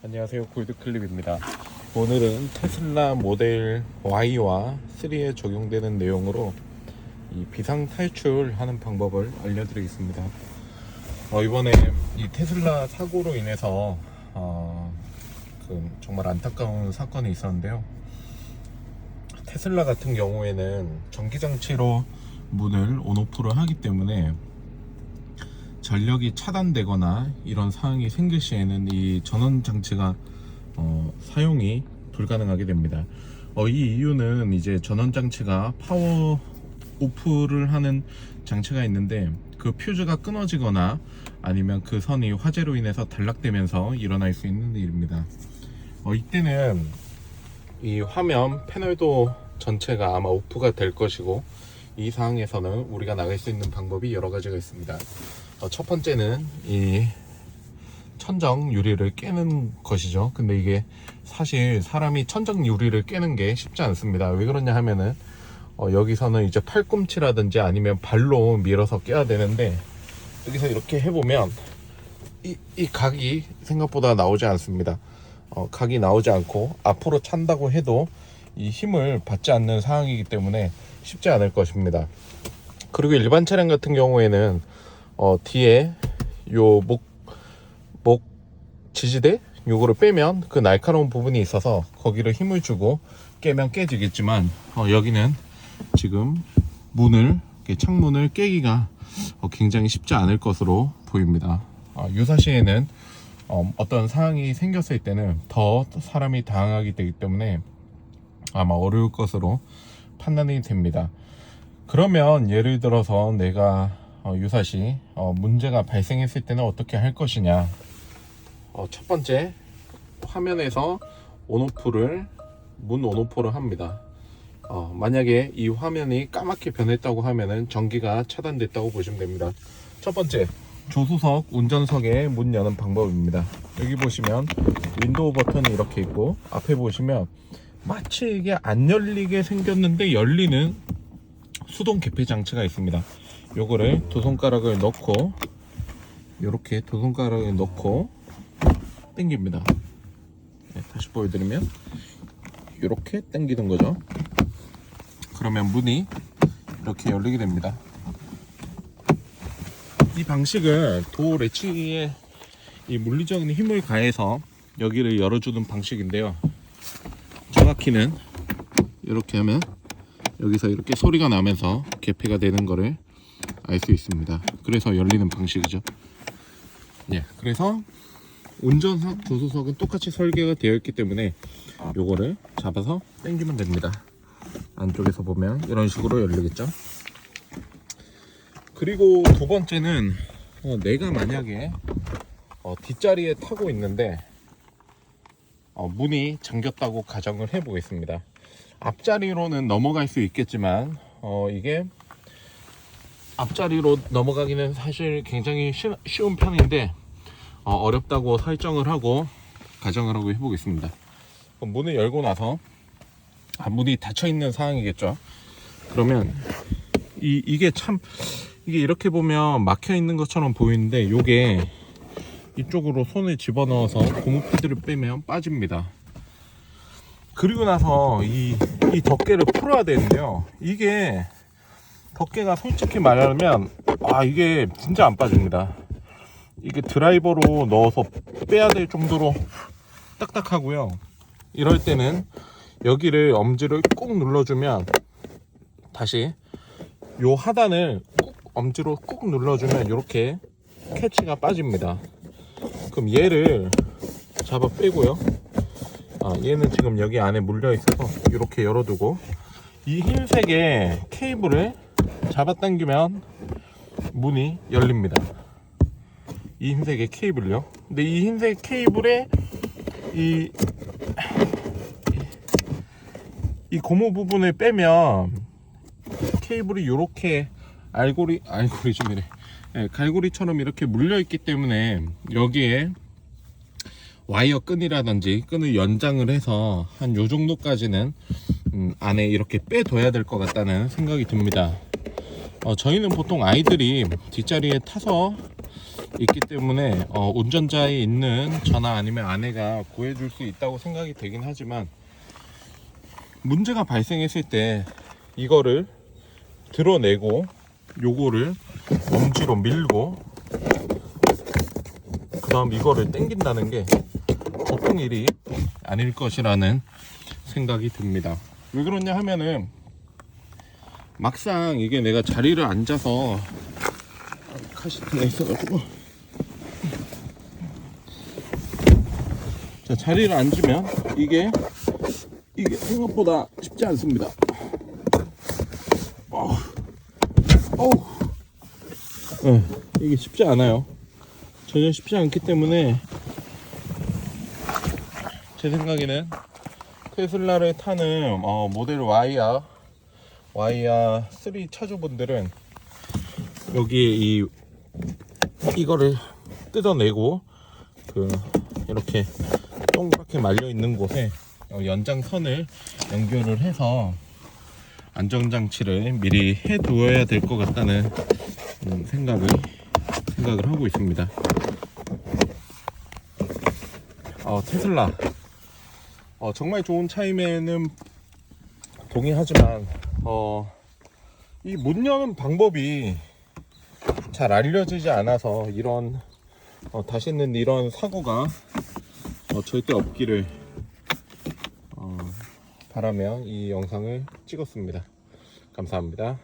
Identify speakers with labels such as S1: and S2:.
S1: 안녕하세요, 골드클립입니다. 오늘은 테슬라 모델 Y와 3에 적용되는 내용으로 이 비상 탈출하는 방법을 알려드리겠습니다. 이번에 이 테슬라 사고로 인해서 정말 안타까운 사건이 있었는데요. 테슬라 같은 경우에는 전기장치로 문을 온오프를 하기 때문에 전력이 차단되거나 이런 상황이 생길 시에는 이 전원 장치가 사용이 불가능하게 됩니다. 이 이유는 이제 전원 장치가 파워 오프를 하는 장치가 있는데 그 퓨즈가 끊어지거나 아니면 그 선이 화재로 인해서 단락되면서 일어날 수 있는 일입니다. 이때는 이 화면 패널도 전체가 아마 오프가 될 것이고, 이 상황에서는 우리가 나갈 수 있는 방법이 여러 가지가 있습니다. 첫 번째는 이 천정 유리를 깨는 것이죠. 근데 이게 사실 사람이 천정 유리를 깨는 게 쉽지 않습니다. 왜 그러냐 하면은 여기서는 이제 팔꿈치라든지 아니면 발로 밀어서 깨야 되는데, 여기서 이렇게 해보면 이 각이 생각보다 나오지 않습니다. 각이 나오지 않고 앞으로 찬다고 해도 이 힘을 받지 않는 상황이기 때문에 쉽지 않을 것입니다. 그리고 일반 차량 같은 경우에는 뒤에 요 목 지지대 요거를 빼면 그 날카로운 부분이 있어서 거기를 힘을 주고 깨면 깨지겠지만, 여기는 지금 창문을 깨기가 굉장히 쉽지 않을 것으로 보입니다. 유사시에는 어떤 상황이 생겼을 때는 더 사람이 당하게 되기 때문에 아마 어려울 것으로 판단이 됩니다. 그러면 예를 들어서 내가 유사시 문제가 발생했을 때는 어떻게 할 것이냐. 첫 번째, 화면에서 문 온오프를 합니다. 만약에 이 화면이 까맣게 변했다고 하면은 전기가 차단됐다고 보시면 됩니다. 첫 번째, 조수석 운전석에 문 여는 방법입니다. 여기 보시면 윈도우 버튼이 이렇게 있고, 앞에 보시면 마치 이게 안 열리게 생겼는데 열리는 수동 개폐 장치가 있습니다. 요거를 두 손가락을 넣고, 이렇게 두 손가락을 넣고 당깁니다. 다시 보여드리면 이렇게 당기는 거죠. 그러면 문이 이렇게 열리게 됩니다. 이 방식은 도어 레치기에 이 물리적인 힘을 가해서 여기를 열어주는 방식인데요. 정확히는 이렇게 하면 여기서 이렇게 소리가 나면서 개폐가 되는 거를 알 수 있습니다. 그래서 열리는 방식이죠. 그래서 운전석, 조수석은 똑같이 설계가 되어 있기 때문에 요거를 잡아서 당기면 됩니다. 안쪽에서 보면 이런 식으로 열리겠죠. 그리고 두 번째는 내가 만약에 뒷자리에 타고 있는데 문이 잠겼다고 가정을 해 보겠습니다. 앞자리로는 넘어갈 수 있겠지만 이게 앞자리로 넘어가기는 사실 굉장히 쉬운 편인데 어렵다고 설정을 하고 가정을 하고 해보겠습니다. 문을 열고 나서 문이 닫혀 있는 상황이겠죠. 그러면 이게 이렇게 보면 막혀 있는 것처럼 보이는데, 요게 이쪽으로 손을 집어넣어서 고무 패드를 빼면 빠집니다. 그리고 나서 이 덮개를 풀어야 되는데요. 이게 덮개가 솔직히 말하면 이게 진짜 안 빠집니다. 이게 드라이버로 넣어서 빼야 될 정도로 딱딱하고요. 이럴 때는 여기를 엄지를 꾹 눌러주면, 다시 요 하단을 엄지로 꾹 눌러주면 이렇게 캐치가 빠집니다. 그럼 얘를 잡아 빼고요. 얘는 지금 여기 안에 물려 있어서 이렇게 열어두고, 이 흰색의 케이블을 잡아당기면 문이 열립니다. 이 흰색의 케이블요. 근데 이 흰색 케이블에 이 고무 부분을 빼면 케이블이 이렇게 갈고리처럼 이렇게 물려 있기 때문에 여기에 와이어 끈이라든지 끈을 연장을 해서 한 요 정도까지는 안에 이렇게 빼둬야 될 것 같다는 생각이 듭니다. 저희는 보통 아이들이 뒷자리에 타서 있기 때문에 운전자에 있는 저나 아니면 아내가 구해줄 수 있다고 생각이 되긴 하지만, 문제가 발생했을 때 이거를 드러내고 요거를 엄지로 밀고 그 다음 이거를 당긴다는 게 보통 일이 아닐 것이라는 생각이 듭니다. 왜 그러냐 하면은, 막상 이게 내가 자리를 앉아서 카시트가 있어가지고, 자, 자리를 앉으면 이게 생각보다 쉽지 않습니다. 이게 쉽지 않아요. 전혀 쉽지 않기 때문에 제 생각에는 테슬라를 타는 모델 Y야 3 차주분들은 여기에 이거를 뜯어내고 이렇게 동그랗게 말려 있는 곳에 연장선을 연결을 해서 안전장치를 미리 해 두어야 될 것 같다는 생각을 하고 있습니다. 테슬라 정말 좋은 차임에는 동의하지만 이 못 여는 방법이 잘 알려지지 않아서 다시는 이런 사고가 절대 없기를 바라며 이 영상을 찍었습니다. 감사합니다.